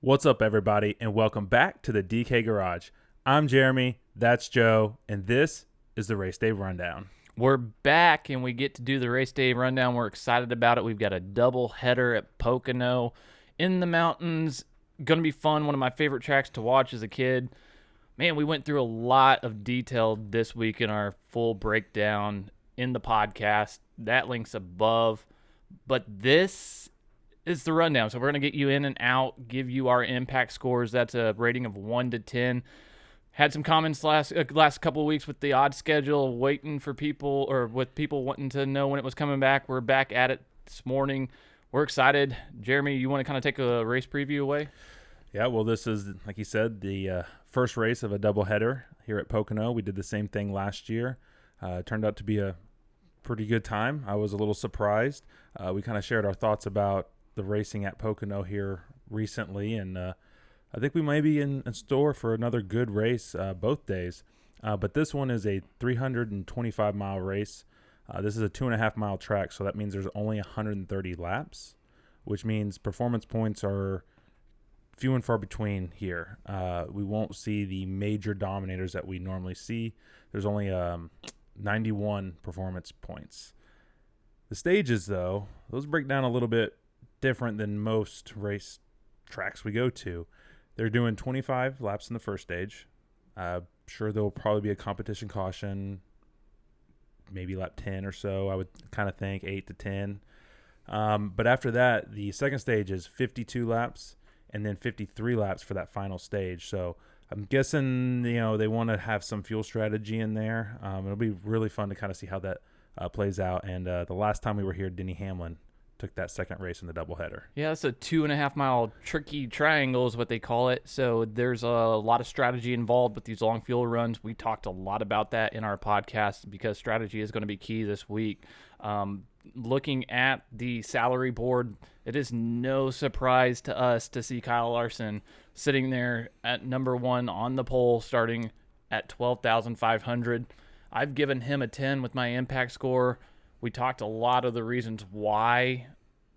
What's up, everybody, and welcome back to the DK Garage. I'm Jeremy, that's Joe, and this is the Race Day Rundown. We're back, and we get to do the Race Day Rundown. We're excited about it. We've got a double header at Pocono in the mountains. Going to be fun. One of my favorite tracks to watch as a kid. Man, we went through a lot of detail this week in our full breakdown in the podcast. That link's above. But this is the rundown. So we're going to get you in and out, give you our impact scores. That's a rating of 1 to 10. Had some comments last couple of weeks with the odd schedule, waiting for people, or with people wanting to know when it was coming back. We're back at it this morning. We're excited. Jeremy, you want to kind of take a race preview away? Yeah, well, this is, like you said, the first race of a doubleheader here at Pocono. We did the same thing last year. It turned out to be a pretty good time. I was a little surprised. We kind of shared our thoughts about the racing at Pocono here recently, and I think we might be in store for another good race both days. But this one is a 325-mile race. This is a 2.5-mile track, so that means there's only 130 laps, which means performance points are few and far between here. We won't see the major dominators that we normally see. There's only 91 performance points. The stages, though, those break down a little bit different than most race tracks we go to. They're doing 25 laps in the first stage. Sure, there will probably be a competition caution, maybe lap 10 or so, I would kind of think, 8 to 10. But after that, the second stage is 52 laps and then 53 laps for that final stage. So I'm guessing, they want to have some fuel strategy in there. It'll be really fun to kind of see how that plays out. And the last time we were here, Denny Hamlin took that second race in the doubleheader. Yeah, it's a 2.5-mile tricky triangle is what they call it. So there's a lot of strategy involved with these long fuel runs. We talked a lot about that in our podcast because strategy is going to be key this week. Looking at the salary board, it is no surprise to us to see Kyle Larson sitting there at number one on the poll, starting at 12,500. I've given him a 10 with my impact score. We talked a lot of the reasons why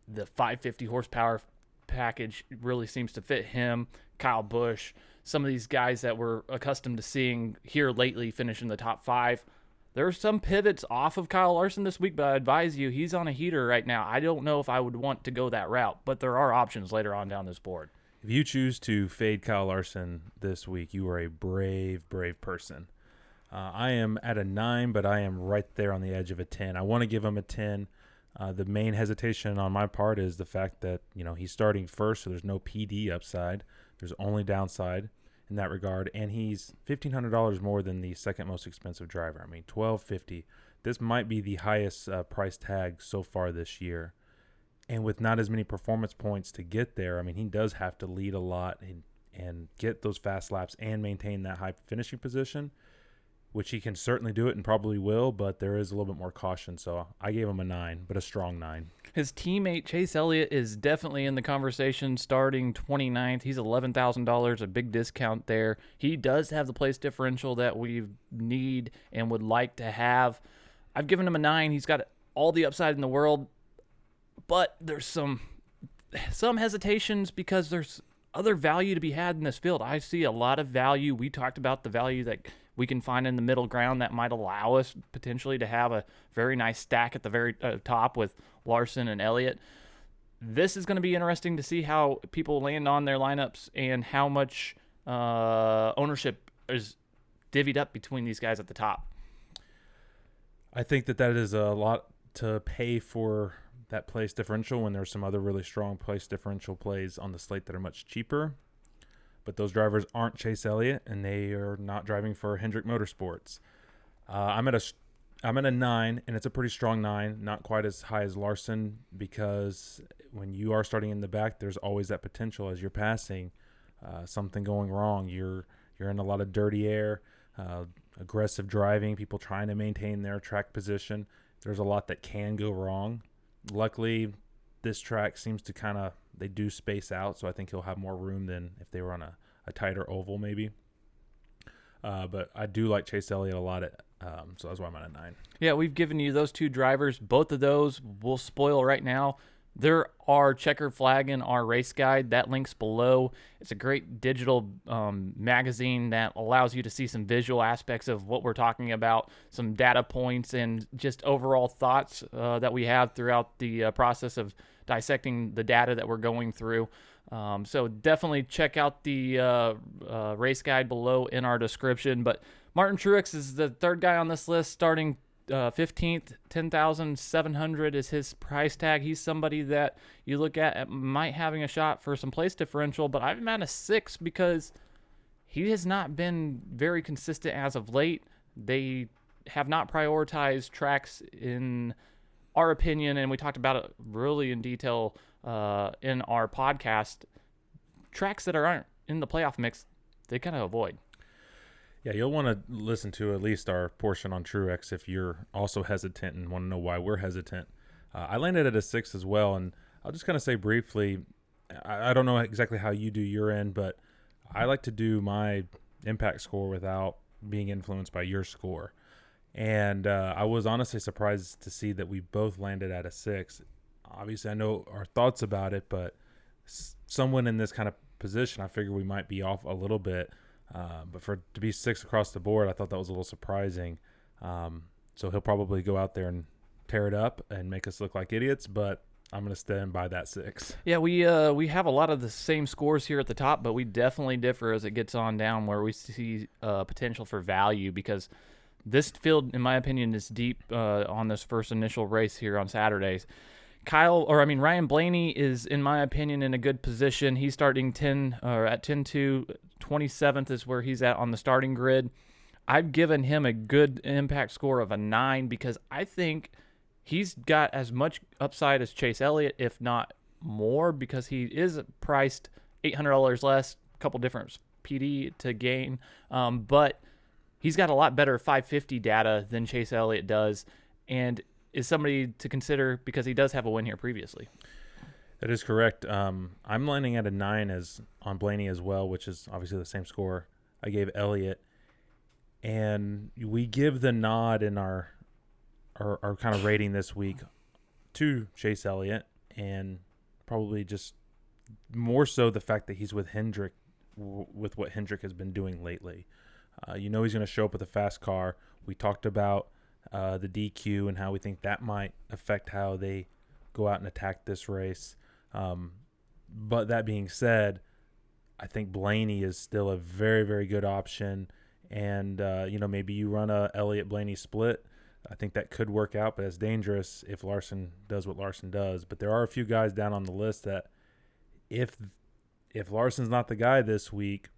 the 550 horsepower package really seems to fit him, Kyle Busch, some of these guys that we're accustomed to seeing here lately finish in the top 5. There are some pivots off of Kyle Larson this week, but I advise you, he's on a heater right now. I don't know if I would want to go that route, but there are options later on down this board. If you choose to fade Kyle Larson this week, you are a brave, brave person. I am at a 9, but I am right there on the edge of a 10. I want to give him a 10. The main hesitation on my part is the fact that, he's starting first, so there's no PD upside. There's only downside in that regard, and he's $1,500 more than the second most expensive driver. I mean, $1,250. This might be the highest price tag so far this year. And with not as many performance points to get there, I mean, he does have to lead a lot and get those fast laps and maintain that high finishing position, which he can certainly do it and probably will, but there is a little bit more caution. So I gave him a 9, but a strong 9. His teammate Chase Elliott is definitely in the conversation, starting 29th. He's $11,000, a big discount there. He does have the place differential that we need and would like to have. I've given him a 9. He's got all the upside in the world, but there's some hesitations because there's other value to be had in this field. I see a lot of value. We talked about the value that we can find in the middle ground that might allow us potentially to have a very nice stack at the very top with Larson and Elliott. This is going to be interesting to see how people land on their lineups and how much ownership is divvied up between these guys at the top. I think that is a lot to pay for that place differential when there's some other really strong place differential plays on the slate that are much cheaper. But those drivers aren't Chase Elliott, and they are not driving for Hendrick Motorsports. I'm at a 9, and it's a pretty strong 9, not quite as high as Larson, because when you are starting in the back, there's always that potential as you're passing, something going wrong. You're in a lot of dirty air, aggressive driving, people trying to maintain their track position. There's a lot that can go wrong. Luckily, this track seems to they do space out, so I think he'll have more room than if they were on a tighter oval maybe. But I do like Chase Elliott a lot, so that's why I'm at a 9. Yeah, we've given you those two drivers. Both of those will spoil right now. There are checker flag in our race guide. That link's below. It's a great digital magazine that allows you to see some visual aspects of what we're talking about, some data points, and just overall thoughts that we have throughout the process of dissecting the data that we're going through. So definitely check out the race guide below in our description. But Martin Truex is the third guy on this list, starting 15th, 10,700 is his price tag. He's somebody that you look at might having a shot for some place differential, but I've him at a 6 because he has not been very consistent as of late. They have not prioritized tracks, in our opinion, and we talked about it really in detail in our podcast. Tracks that aren't in the playoff mix, they kind of avoid. Yeah, you'll want to listen to at least our portion on Truex if you're also hesitant and want to know why we're hesitant. I landed at a 6 as well, and I'll just kind of say briefly, I don't know exactly how you do your end, but I like to do my impact score without being influenced by your score. And I was honestly surprised to see that we both landed at a 6. Obviously, I know our thoughts about it, but someone in this kind of position, I figure we might be off a little bit. But to be 6 across the board, I thought that was a little surprising. So he'll probably go out there and tear it up and make us look like idiots, but I'm going to stand by that 6. Yeah, we have a lot of the same scores here at the top, but we definitely differ as it gets on down, where we see potential for value, because this field, in my opinion, is deep on this first initial race here on Saturdays. Ryan Blaney is, in my opinion, in a good position. He's starting at 10-2, 27th is where he's at on the starting grid. I've given him a good impact score of a 9 because I think he's got as much upside as Chase Elliott, if not more, because he is priced $800 less, a couple different PD to gain, but he's got a lot better 550 data than Chase Elliott does, and is somebody to consider because he does have a win here previously. That is correct. I'm landing at a 9 on Blaney as well, which is obviously the same score I gave Elliott. And we give the nod in our kind of rating this week to Chase Elliott, and probably just more so the fact that he's with Hendrick, with what Hendrick has been doing lately. He's going to show up with a fast car. We talked about the DQ and how we think that might affect how they go out and attack this race. But that being said, I think Blaney is still a very, very good option. And, maybe you run a Elliott-Blaney split. I think that could work out, but it's dangerous if Larson does what Larson does. But there are a few guys down on the list that if Larson's not the guy this week,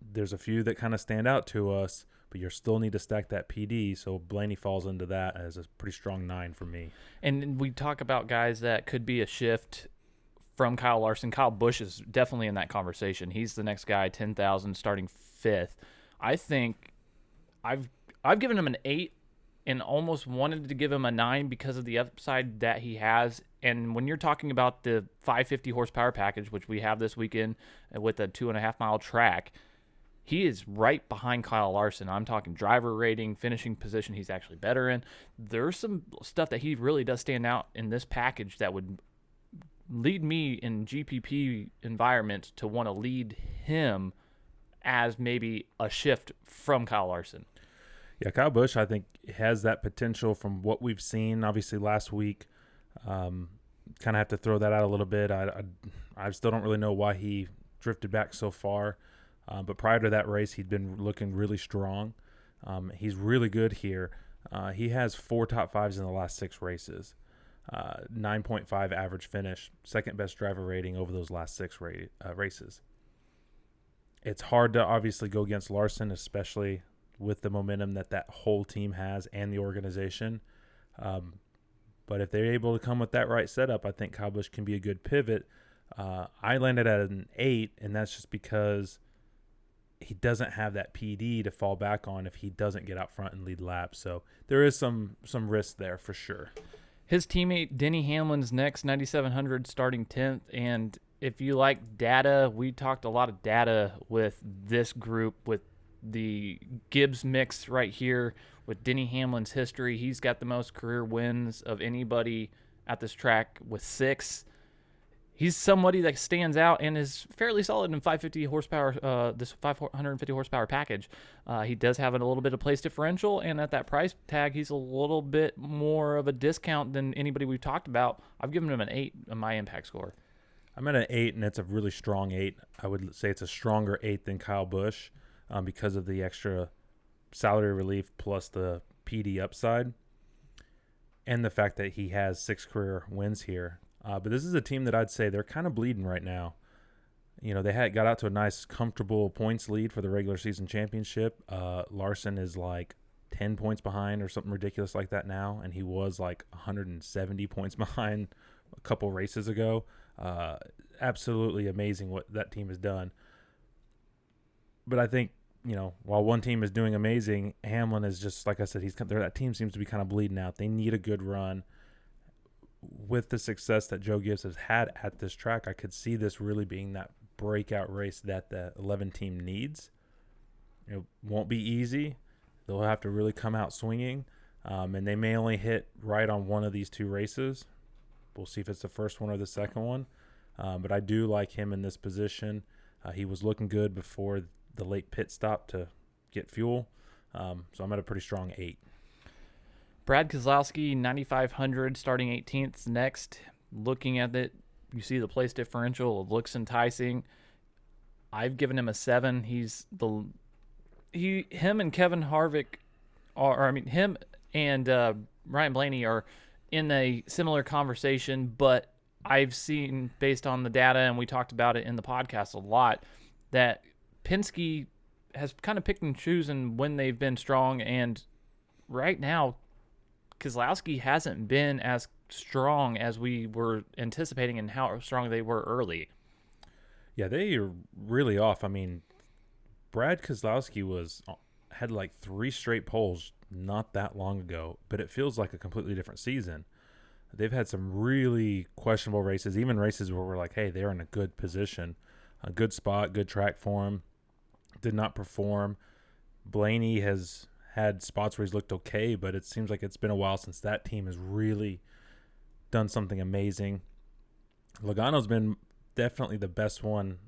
there's a few that kind of stand out to us, but you still need to stack that PD. So Blaney falls into that as a pretty strong 9 for me. And we talk about guys that could be a shift from Kyle Larson. Kyle Busch is definitely in that conversation. He's the next guy, 10,000, starting 5th. I think I've given him an 8 and almost wanted to give him a 9 because of the upside that he has. And when you're talking about the 550 horsepower package, which we have this weekend with a 2.5 mile track, he is right behind Kyle Larson. I'm talking driver rating, finishing position he's actually better in. There's some stuff that he really does stand out in this package that would lead me in GPP environments to want to lead him as maybe a shift from Kyle Larson. Yeah, Kyle Busch, I think, has that potential from what we've seen. Obviously, last week, kind of have to throw that out a little bit. I still don't really know why he drifted back so far. But prior to that race, he'd been looking really strong. He's really good here. He has 4 top 5s in the last 6 races. 9.5 average finish, second best driver rating over those last 6 races. It's hard to obviously go against Larson, especially with the momentum that whole team has and the organization. But if they're able to come with that right setup, I think Kyle Busch can be a good pivot. I landed at an 8, and that's just because he doesn't have that PD to fall back on if he doesn't get out front and lead laps. So there is some risk there for sure. His teammate Denny Hamlin's next, 9,700, starting 10th. And if you like data, we talked a lot of data with this group, with the Gibbs mix right here, with Denny Hamlin's history. He's got the most career wins of anybody at this track with 6. He's somebody that stands out and is fairly solid in 550 horsepower, this 550 horsepower package. He does have a little bit of place differential, and at that price tag, he's a little bit more of a discount than anybody we've talked about. I've given him an 8 on my impact score. I'm at an 8, and it's a really strong 8. I would say it's a stronger 8 than Kyle Busch because of the extra salary relief plus the PD upside and the fact that he has 6 career wins here. But this is a team that I'd say they're kind of bleeding right now. You know, they got out to a nice, comfortable points lead for the regular season championship. Larson is like 10 points behind or something ridiculous like that now, and he was like 170 points behind a couple races ago. Absolutely amazing what that team has done. But I think, you know, while one team is doing amazing, Hamlin is just, like I said, that team seems to be kind of bleeding out. They need a good run. With the success that Joe Gibbs has had at this track, I could see this really being that breakout race that the 11 team needs. It won't be easy. They'll have to really come out swinging, and they may only hit right on one of these 2 races. We'll see if it's the first one or the second one, but I do like him in this position. He was looking good before the late pit stop to get fuel, so I'm at a pretty strong 8. Brad Keselowski, 9,500, starting 18th next. Looking at it, you see the place differential. It looks enticing. I've given him a 7. Him and Kevin Harvick him and Ryan Blaney are in a similar conversation, but I've seen, based on the data, and we talked about it in the podcast a lot, that Penske has kind of picked and chosen when they've been strong, and right now, Keselowski hasn't been as strong as we were anticipating and how strong they were early. Yeah, they are really off. I mean, Brad Keselowski had like 3 straight poles not that long ago, but it feels like a completely different season. They've had some really questionable races, even races where we're like, hey, they're in a good position, a good spot, good track for him. Did not perform. Blaney has had spots where he's looked okay, but it seems like it's been a while since that team has really done something amazing. Logano's been definitely the best one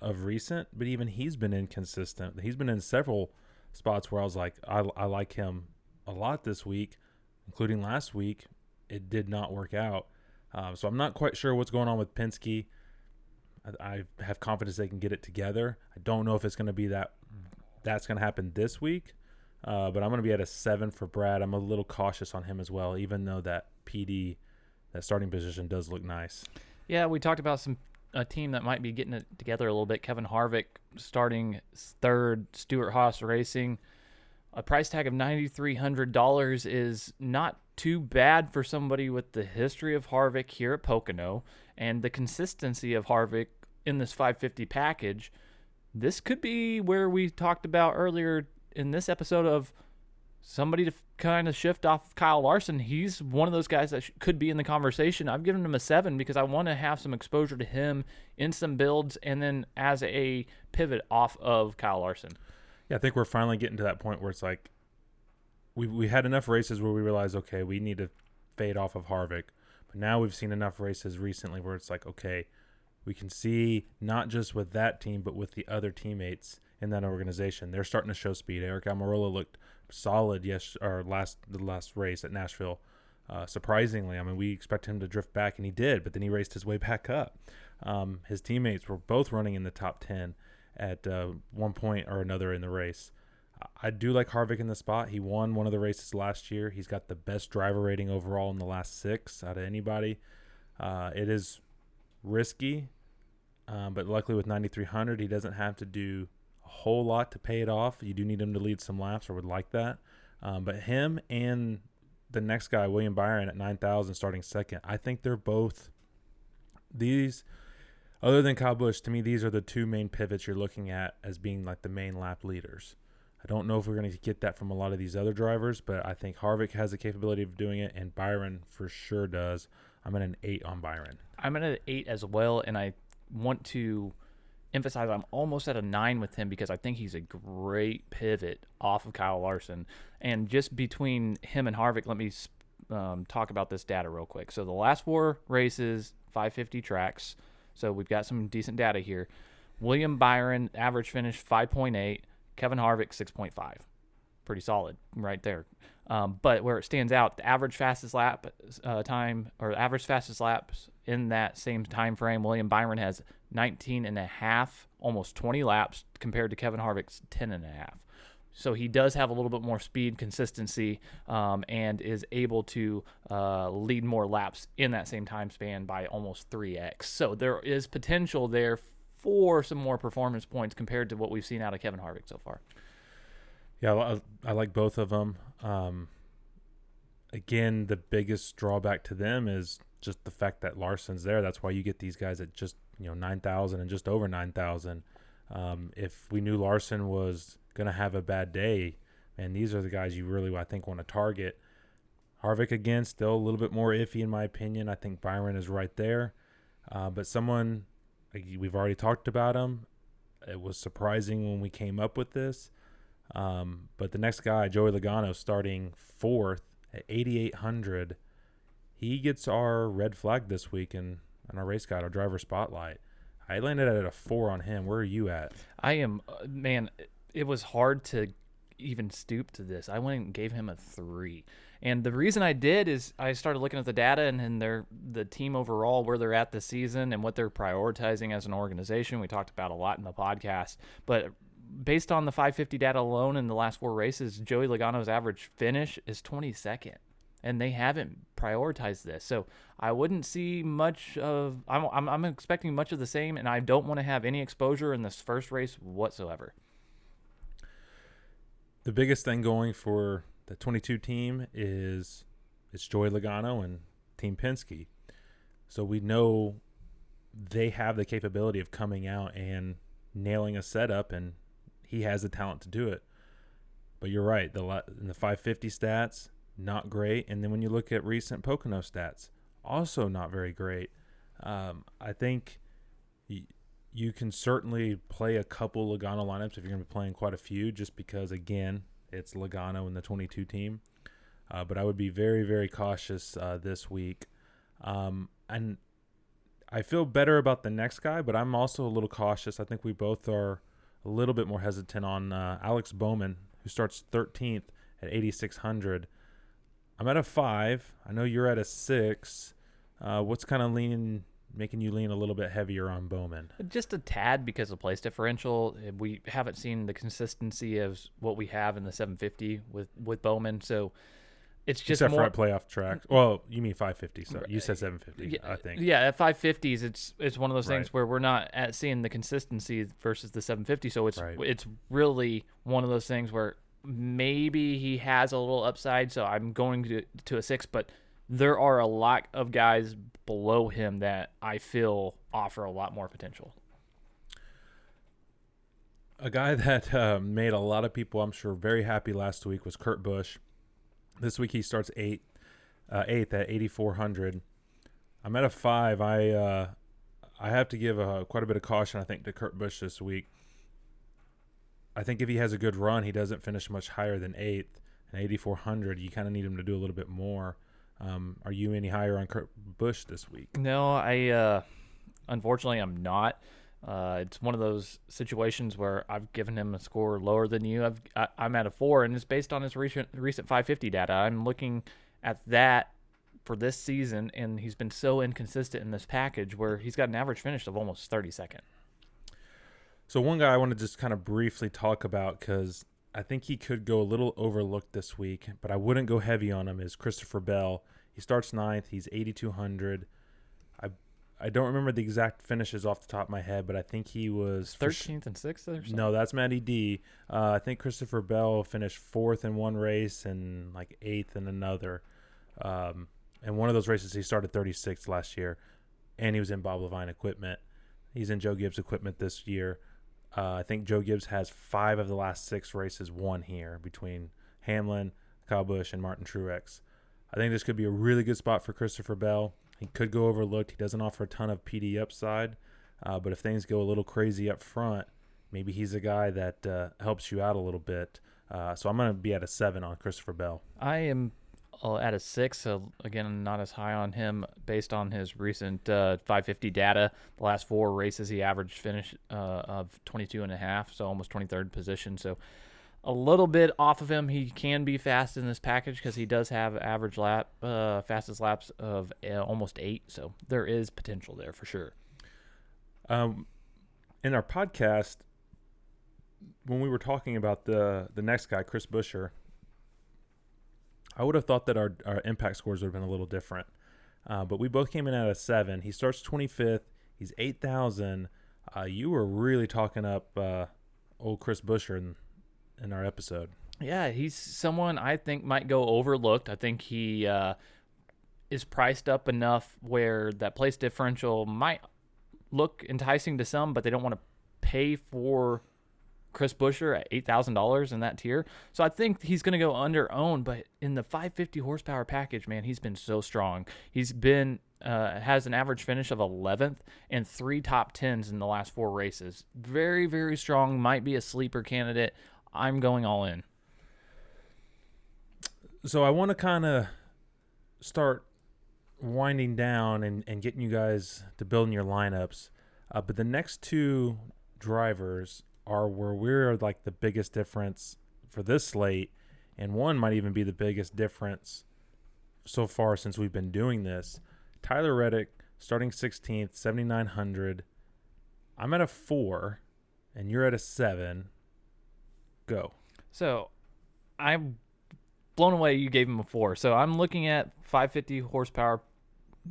of recent, but even he's been inconsistent. He's been in several spots where I was like, I like him a lot this week, including last week. It did not work out. So I'm not quite sure what's going on with Penske. I have confidence they can get it together. I don't know if it's going to be that's going to happen this week. But I'm going to be at a 7 for Brad. I'm a little cautious on him as well, even though that PD, that starting position, does look nice. Yeah, we talked about a team that might be getting it together a little bit. Kevin Harvick starting 3rd, Stewart Haas Racing. A price tag of $9,300 is not too bad for somebody with the history of Harvick here at Pocono and the consistency of Harvick in this 550 package. This could be where we talked about earlier in this episode of somebody to kind of shift off of Kyle Larson. He's one of those guys that could be in the conversation. I've given him a 7 because I want to have some exposure to him in some builds and then as a pivot off of Kyle Larson. Yeah, I think we're finally getting to that point where it's like we had enough races where we realized, okay, we need to fade off of Harvick. But now we've seen enough races recently where it's like, okay, we can see not just with that team but with the other teammates in that organization. They're starting to show speed. Eric Almirola looked solid the last race at Nashville. Surprisingly, I mean, we expect him to drift back, and he did, but then he raced his way back up. His teammates were both running in the top 10 at one point or another in the race. I do like Harvick in the spot. He won one of the races last year. He's got the best driver rating overall in the last 6 out of anybody. It is risky, but luckily with 9,300, he doesn't have to do a whole lot to pay it off. You do need him to lead some laps, or would like that. But him and the next guy, William Byron, at 9,000 starting 2nd, I think they're both these. Other than Kyle Busch, to me, these are the 2 main pivots you're looking at as being like the main lap leaders. I don't know if we're going to get that from a lot of these other drivers, but I think Harvick has the capability of doing it, and Byron for sure does. I'm at an 8 on Byron. I'm at an 8 as well, and I want to emphasize I'm almost at a 9 with him because I think he's a great pivot off of Kyle Larson. And just between him and Harvick, let me talk about this data real quick. So the last 4 races, 550 tracks. So we've got some decent data here. William Byron, average finish 5.8. Kevin Harvick, 6.5. Pretty solid right there. But where it stands out, the average fastest lap time, or average fastest laps in that same time frame, William Byron has 19 and a half, almost 20 laps, compared to Kevin Harvick's 10 and a half. So he does have a little bit more speed, consistency, and is able to lead more laps in that same time span by almost 3x. So there is potential there for some more performance points compared to what we've seen out of Kevin Harvick so far. Yeah, I like both of them. Again, the biggest drawback to them is just the fact that Larson's there. That's why you get these guys at just 9,000 and just over 9,000. If we knew Larson was going to have a bad day, and these are the guys you really, I think, want to target. Harvick, again, still a little bit more iffy in my opinion. I think Byron is right there. But someone, we've already talked about him. It was surprising when we came up with this. But the next guy, Joey Logano, starting 4th at 8,800. He gets our red flag this week in our race guide, our driver spotlight. I landed at a 4 on him. Where are you at? I am, man, it was hard to even stoop to this. I went and gave him a 3. And the reason I did is I started looking at the data and the team overall, where they're at this season and what they're prioritizing as an organization. We talked about a lot in the podcast. But based on the 550 data alone in the last 4 races, Joey Logano's average finish is 22nd. And they haven't prioritized this. So I wouldn't see much of – I'm expecting much of the same, and I don't want to have any exposure in this first race whatsoever. The biggest thing going for the 22 team is it's Joey Logano and Team Penske. So we know they have the capability of coming out and nailing a setup, and he has the talent to do it. But you're right. In the 550 stats, not great. And then when you look at recent Pocono stats, also not very great. I think you can certainly play a couple Logano lineups if you're going to be playing quite a few, just because, again, it's Logano in the 22 team. But I would be very, very cautious this week. And I feel better about the next guy, but I'm also a little cautious. I think we both are a little bit more hesitant on Alex Bowman, who starts 13th at 8,600. I'm at a 5. I know you're at a 6. What's kind of making you lean a little bit heavier on Bowman? Just a tad because of place differential. We haven't seen the consistency of what we have in the 750 with Bowman, so it's just except more for at playoff track. Well, you mean 550? So you said 750. Yeah, I think. Yeah, at 550s, it's one of those things where we're not seeing the consistency versus the 750. So it's really one of those things where maybe he has a little upside. So I'm going to a 6, but there are a lot of guys below him that I feel offer a lot more potential. A guy that made a lot of people, I'm sure, very happy last week was Kurt Busch. This week he starts 8th at 8,400. I'm at a 5. I have to give quite a bit of caution, I think, to Kurt Busch this week. I think if he has a good run, he doesn't finish much higher than 8th. And 8,400, you kind of need him to do a little bit more. Are you any higher on Kurt Busch this week? No, I unfortunately I'm not. It's one of those situations where I've given him a score lower than you. I'm at a 4, and it's based on his recent 550 data. I'm looking at that for this season, and he's been so inconsistent in this package where he's got an average finish of almost 32nd. So one guy I want to just kind of briefly talk about, because I think he could go a little overlooked this week, but I wouldn't go heavy on him, is Christopher Bell. He starts 9th. He's 8,200. I don't remember the exact finishes off the top of my head, but I think he was 13th and 6th or something. No, that's Maddie D. I think Christopher Bell finished 4th in one race and like 8th in another. And one of those races he started 36th last year, and he was in Bob Levine equipment. He's in Joe Gibbs equipment this year. I think Joe Gibbs has 5 of the last 6 races won here between Hamlin, Kyle Busch, and Martin Truex. I think this could be a really good spot for Christopher Bell. He could go overlooked. He doesn't offer a ton of PD upside, but if things go a little crazy up front, maybe he's a guy that helps you out a little bit. So I'm going to be at a 7 on Christopher Bell. I am at a 6. So again, not as high on him based on his recent 550 data. The last 4 races, he averaged finish of 22.5, so almost 23rd position. So a little bit off of him. He can be fast in this package because he does have average fastest laps of almost 8. So there is potential there for sure. In our podcast, when we were talking about the next guy, Chris Buescher, I would have thought that our impact scores would have been a little different. But we both came in at a 7. He starts 25th. He's 8,000. You were really talking up old Chris Buescher in our episode. Yeah, he's someone I think might go overlooked. I think he is priced up enough where that place differential might look enticing to some, but they don't want to pay for Chris Buescher at $8,000 in that tier. So I think he's going to go under owned, but in the 550 horsepower package, man, he's been so strong. He's been has an average finish of 11th and 3 top 10s in the last 4 races. Very, very strong. Might be a sleeper candidate. I'm going all in. So I want to kind of start winding down and getting you guys to building your lineups. But the next 2 drivers are where we're like the biggest difference for this slate, and one might even be the biggest difference so far since we've been doing this. Tyler Reddick starting 16th, 7,900. I'm at a 4, and you're at a 7. Go. So I'm blown away you gave him a 4. So I'm looking at 550 horsepower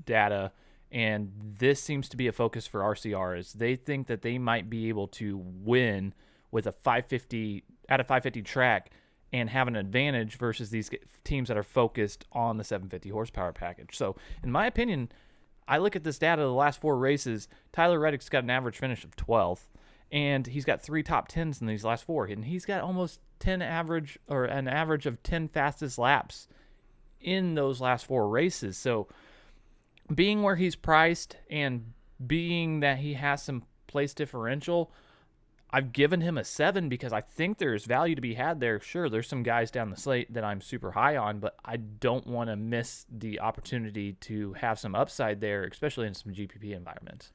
data, and this seems to be a focus for RCRs. They think that they might be able to win with a 550 at a 550 track and have an advantage versus these teams that are focused on the 750 horsepower package. So in my opinion, I look at this data, the last 4 races, Tyler Reddick's got an average finish of 12th, and he's got 3 top 10s in these last 4, and he's got almost an average of 10 fastest laps in those last 4 races. So being where he's priced and being that he has some place differential, I've given him a 7 because I think there's value to be had there. Sure, there's some guys down the slate that I'm super high on, but I don't want to miss the opportunity to have some upside there, especially in some GPP environments.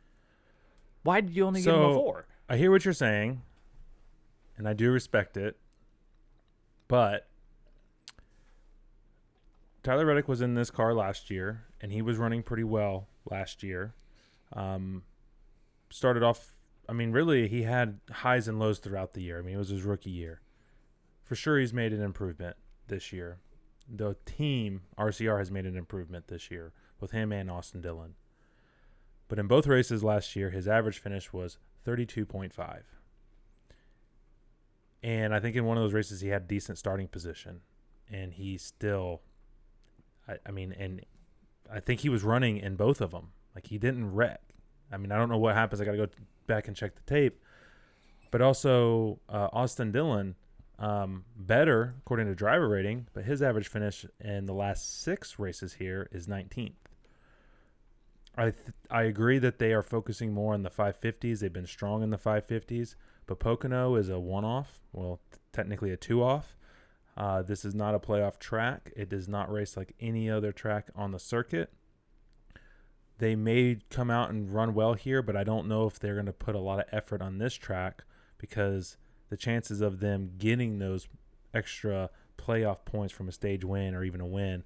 Why did you only give him a 4? I hear what you're saying, and I do respect it, but Tyler Reddick was in this car last year, and he was running pretty well last year. Started off, really, he had highs and lows throughout the year. It was his rookie year. For sure, he's made an improvement this year. The team, RCR, has made an improvement this year with him and Austin Dillon. But in both races last year, his average finish was 32.5. And I think in one of those races, he had decent starting position. And he still... and I think he was running in both of them. Like, he didn't wreck. I don't know what happens. I got to go back and check the tape. But also, Austin Dillon, better according to driver rating, but his average finish in the last 6 races here is 19th. I agree that they are focusing more on the 550s. They've been strong in the 550s, but Pocono is a one-off. Well, technically a two-off. This is not a playoff track. It does not race like any other track on the circuit. They may come out and run well here, but I don't know if they're going to put a lot of effort on this track because the chances of them getting those extra playoff points from a stage win or even a win,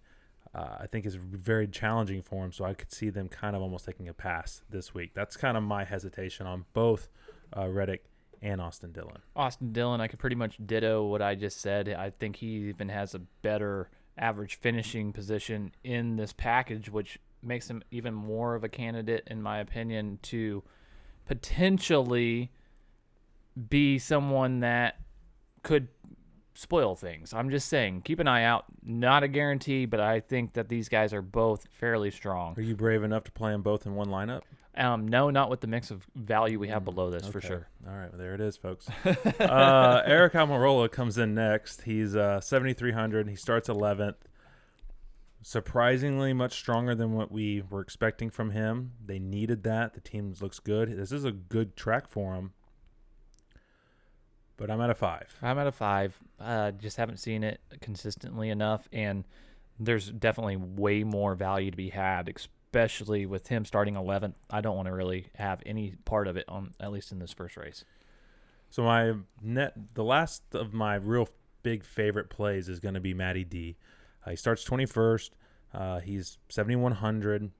I think is very challenging for them. So I could see them kind of almost taking a pass this week. That's kind of my hesitation on both Reddick and Austin Dillon. Austin Dillon, I could pretty much ditto what I just said. I think he even has a better average finishing position in this package, which makes him even more of a candidate, in my opinion, to potentially be someone that could spoil things. I'm just saying, keep an eye out. Not a guarantee, but I think that these guys are both fairly strong. Are you brave enough to play them both in one lineup? No, not with the mix of value we have below this, for sure. All right, well, there it is, folks. Eric Almirola comes in next. He's 7,300. He starts 11th. Surprisingly much stronger than what we were expecting from him. They needed that. The team looks good. This is a good track for him. But I'm at a 5. I'm at a 5. Just haven't seen it consistently enough. And there's definitely way more value to be had, especially with him starting 11th. I don't want to really have any part of it, on at least in this first race. So the last of my real big favorite plays is going to be Maddie D. He starts 21st. He's 7,100.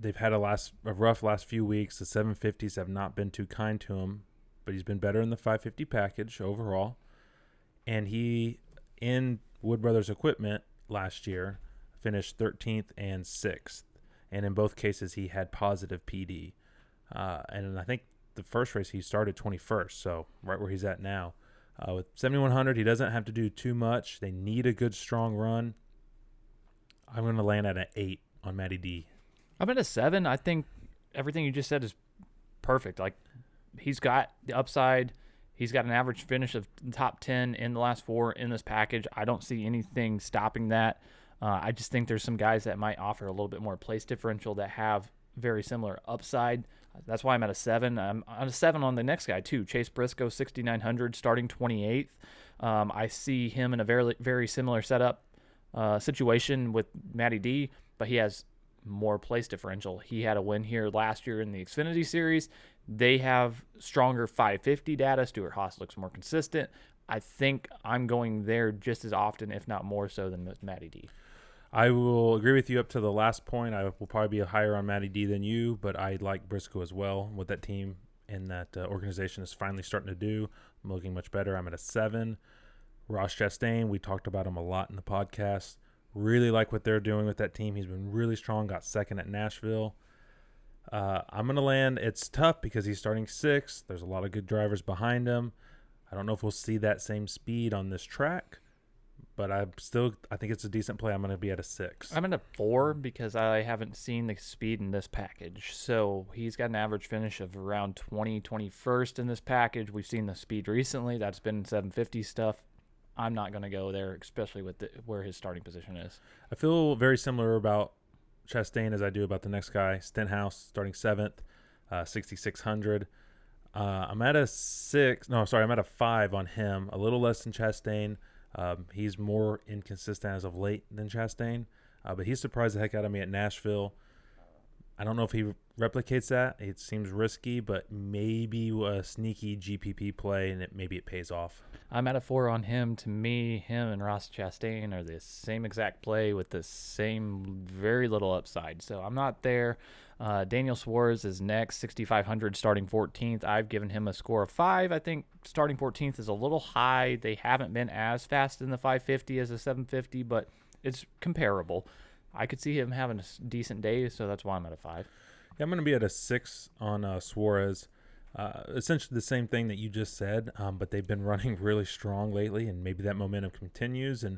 They've had a rough last few weeks. The 750s have not been too kind to him, but he's been better in the 550 package overall. And he, in Wood Brothers equipment last year, finished 13th and 6th. And in both cases, he had positive PD. And I think the first race he started 21st, so right where he's at now. With 7,100, he doesn't have to do too much. They need a good, strong run. I'm going to land at an 8 on Maddie D. I'm at a 7. I think everything you just said is perfect. Like, he's got the upside. He's got an average finish of top 10 in the last 4 in this package. I don't see anything stopping that. I just think there's some guys that might offer a little bit more place differential that have very similar upside. That's why I'm at a 7. I'm at a 7 on the next guy, too. Chase Briscoe, 6,900, starting 28th. I see him in a very, very similar setup situation with Maddie D, but he has more place differential. He had a win here last year in the Xfinity Series. They have stronger 550 data. Stuart Haas looks more consistent. I think I'm going there just as often, if not more so, than Maddie D. I will agree with you up to the last point. I will probably be higher on Maddie D than you, but I like Briscoe as well. What that team and that organization is finally starting to do, I'm looking much better. I'm at a 7. Ross Chastain, we talked about him a lot in the podcast. Really like what they're doing with that team. He's been really strong, got second at Nashville. I'm going to land. It's tough because he's starting 6th. There's a lot of good drivers behind him. I don't know if we'll see that same speed on this track, but I think it's a decent play. I'm going to be at a 6. I'm at a 4 because I haven't seen the speed in this package. So he's got an average finish of around 21st in this package. We've seen the speed recently. That's been 750 stuff. I'm not going to go there, especially with where his starting position is. I feel very similar about Chastain as I do about the next guy, Stenhouse, starting 7th, 6,600. I'm at a 6. No, sorry, I'm at a 5 on him, a little less than Chastain. He's more inconsistent as of late than Chastain, but he surprised the heck out of me at Nashville. I don't know if he replicates that. It seems risky, but maybe a sneaky GPP play, and maybe it pays off. I'm at a 4 on him. To me, him and Ross Chastain are the same exact play with the same very little upside. So I'm not there. Daniel Suarez is next, 6,500, starting 14th. I've given him a score of 5. I think starting 14th is a little high. They haven't been as fast in the 550 as the 750, but it's comparable. I could see him having a decent day, so that's why I'm at a 5. Yeah, I'm going to be at a 6 on Suarez. Essentially the same thing that you just said, but they've been running really strong lately, and maybe that momentum continues, and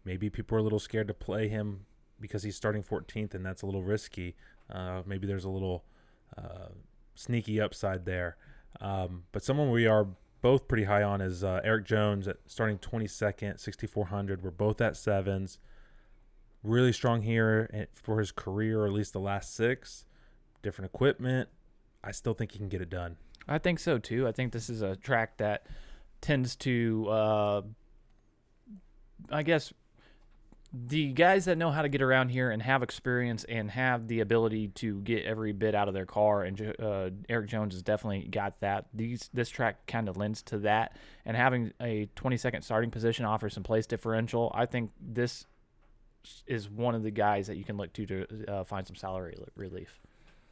maybe people are a little scared to play him because he's starting 14th, and that's a little risky. Maybe there's a little sneaky upside there. But someone we are both pretty high on is Eric Jones at starting 22nd, 6,400. We're both at 7s. Really strong here for his career, or at least the last 6. Different equipment. I still think he can get it done. I think so, too. I think this is a track that tends to, I guess, the guys that know how to get around here and have experience and have the ability to get every bit out of their car, and Eric Jones has definitely got that. This track kind of lends to that, and having a 22nd starting position offers some place differential. I think this is one of the guys that you can look to find some salary relief.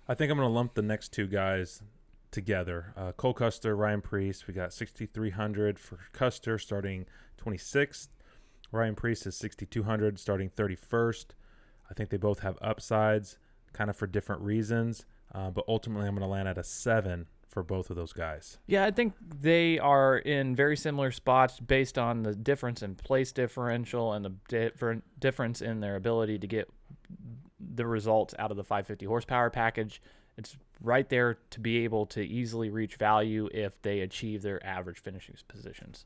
I think I'm going to lump the next 2 guys together. Cole Custer, Ryan Preece. We got 6,300 for Custer starting 26th. Ryan Preece is 6,200 starting 31st. I think they both have upsides, kind of for different reasons, but ultimately I'm going to land at a 7 for both of those guys. Yeah, I think they are in very similar spots based on the difference in place differential and the difference in their ability to get the results out of the 550 horsepower package. It's right there to be able to easily reach value if they achieve their average finishing positions.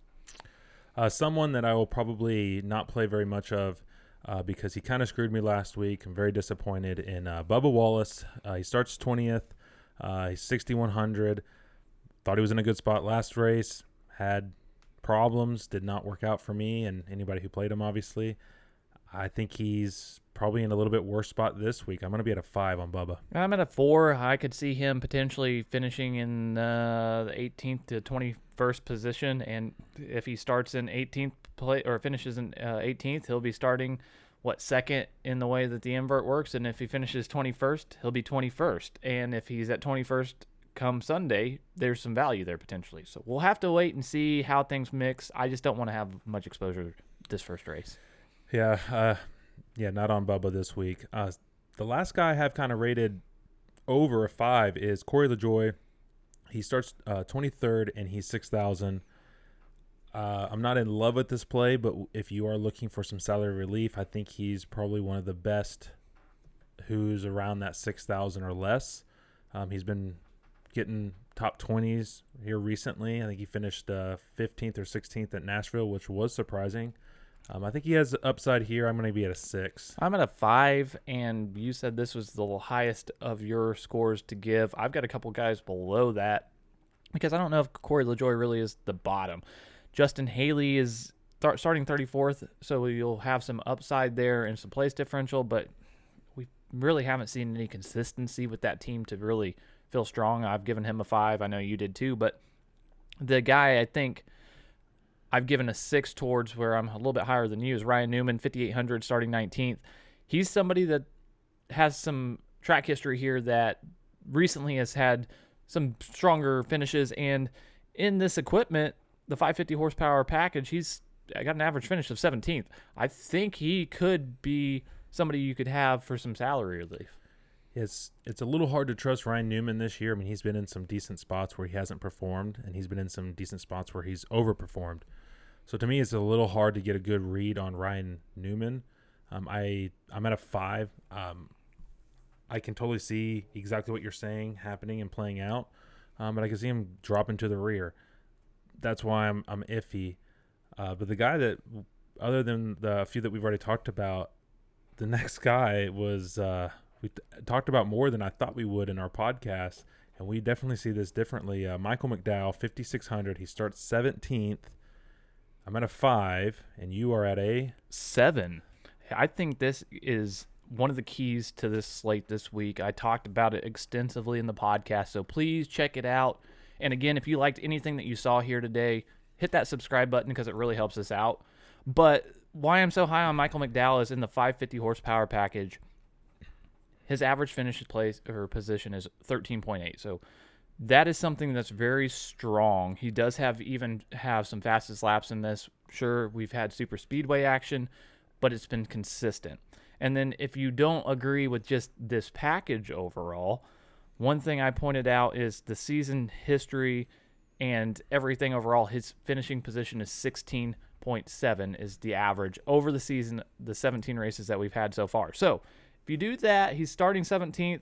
Someone that I will probably not play very much of because he kind of screwed me last week. I'm very disappointed in Bubba Wallace. He starts 20th. He's 6,100. Thought he was in a good spot last race. Had problems. Did not work out for me and anybody who played him, obviously. I think he's probably in a little bit worse spot this week. I'm going to be at a 5 on Bubba. I'm at a 4. I could see him potentially finishing in the 18th to 21st position, and if he starts in 18th place or finishes in 18th, he'll be starting second in the way that the invert works, and if he finishes 21st, he'll be 21st, and if he's at 21st come Sunday, there's some value there potentially. So we'll have to wait and see how things mix. I just don't want to have much exposure this first race. Yeah, not on Bubba this week. The last guy I have kind of rated over a 5 is Corey LaJoie. He starts 23rd, and he's 6,000. I'm not in love with this play, but if you are looking for some salary relief, I think he's probably one of the best who's around that 6,000 or less. He's been getting top 20s here recently. I think he finished 15th or 16th at Nashville, which was surprising. I think he has upside here. I'm going to be at a 6. I'm at a 5, and you said this was the highest of your scores to give. I've got a couple guys below that because I don't know if Corey LaJoie really is the bottom. Justin Haley is starting 34th, so you'll have some upside there and some place differential, but we really haven't seen any consistency with that team to really feel strong. I've given him a 5. I know you did too, but the guy I think I've given a 6 towards, where I'm a little bit higher than you, is Ryan Newman, 5,800, starting 19th. He's somebody that has some track history here that recently has had some stronger finishes, and in this equipment, the 550 horsepower package, he's got an average finish of 17th. I think he could be somebody you could have for some salary relief. It's a little hard to trust Ryan Newman this year. I mean, he's been in some decent spots where he hasn't performed, and he's been in some decent spots where he's overperformed. So to me, it's a little hard to get a good read on Ryan Newman. I'm at a 5. I can totally see exactly what you're saying happening and playing out, but I can see him dropping to the rear. That's why I'm iffy. But the guy that, other than the few that we've already talked about, the next guy was we talked about more than I thought we would in our podcast, and we definitely see this differently. Michael McDowell, 5,600. He starts 17th. I'm at a 5, and you are at a 7. I think this is one of the keys to this slate this week. I talked about it extensively in the podcast, so please check it out. And again, if you liked anything that you saw here today, hit that subscribe button because it really helps us out. But why I'm so high on Michael McDowell is in the 550 horsepower package, his average finish place or position is 13.8. So that is something that's very strong. He does have some fastest laps in this. Sure, we've had super speedway action, but it's been consistent. And then if you don't agree with just this package overall, one thing I pointed out is the season history and everything overall. His finishing position is 16.7 is the average over the season, the 17 races that we've had so far. So if you do that, he's starting 17th.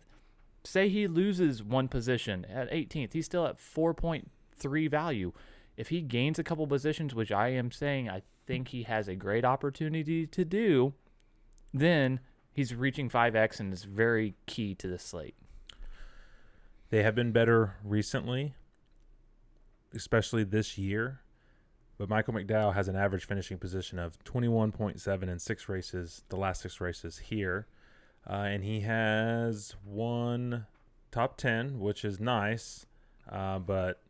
Say he loses one position at 18th. He's still at 4.3 value. If he gains a couple positions, which I am saying I think he has a great opportunity to do, then he's reaching 5X and is very key to the slate. They have been better recently, especially this year. But Michael McDowell has an average finishing position of 21.7 in 6 races, the last 6 races here. And he has one top 10, which is nice, but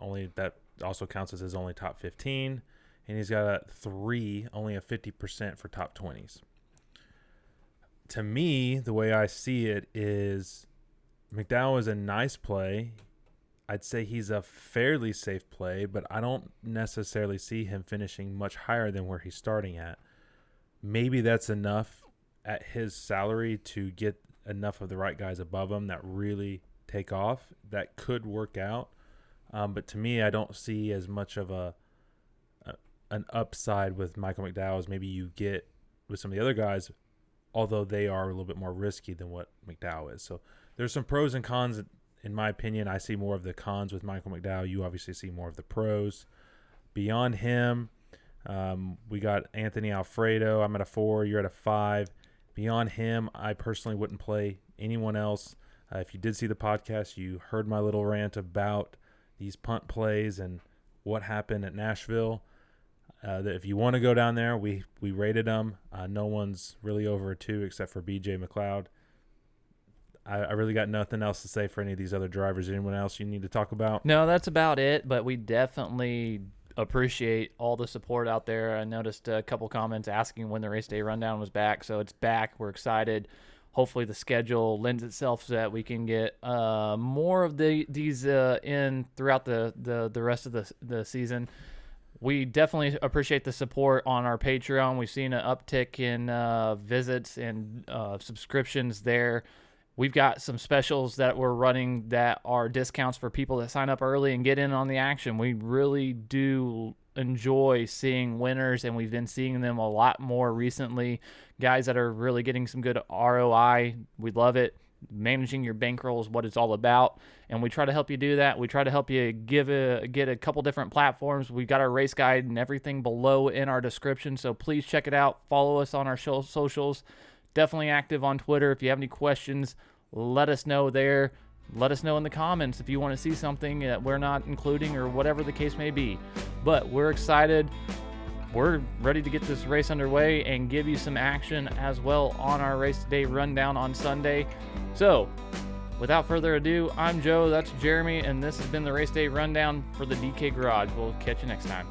only that also counts as his only top 15. And he's got a 3, only a 50% for top 20s. To me, the way I see it is McDowell is a nice play. I'd say he's a fairly safe play, but I don't necessarily see him finishing much higher than where he's starting at. Maybe that's enough at his salary to get enough of the right guys above him that really take off. That could work out. But to me, I don't see as much of an upside with Michael McDowell as maybe you get with some of the other guys, although they are a little bit more risky than what McDowell is. So there's some pros and cons. In my opinion, I see more of the cons with Michael McDowell. You obviously see more of the pros. Beyond him, we got Anthony Alfredo. I'm at a 4. You're at a 5. Beyond him, I personally wouldn't play anyone else. If you did see the podcast, you heard my little rant about these punt plays and what happened at Nashville. that if you want to go down there, we rated them. No one's really over a 2 except for BJ McLeod. I really got nothing else to say for any of these other drivers. Anyone else you need to talk about? No, that's about it, but we definitely appreciate all the support out there. I noticed a couple comments asking when the race day rundown was back, so it's back. We're excited. Hopefully the schedule lends itself so that we can get more of these in throughout the rest of the season. We definitely appreciate the support on our Patreon. We've seen an uptick in visits and subscriptions there. We've got some specials that we're running that are discounts for people that sign up early and get in on the action. We really do enjoy seeing winners, and we've been seeing them a lot more recently. Guys that are really getting some good ROI. We love it. Managing your bankroll is what it's all about, and we try to help you do that. We try to help you get a couple different platforms. We've got our race guide and everything below in our description, so please check it out. Follow us on our socials. Definitely active on Twitter. If you have any questions, let us know there. Let us know in the comments if you want to see something that we're not including or whatever the case may be. But we're excited. We're ready to get this race underway and give you some action as well on our race day rundown on Sunday. So, without further ado, I'm Joe, that's Jeremy, and this has been the race day rundown for the DK Garage. We'll catch you next time.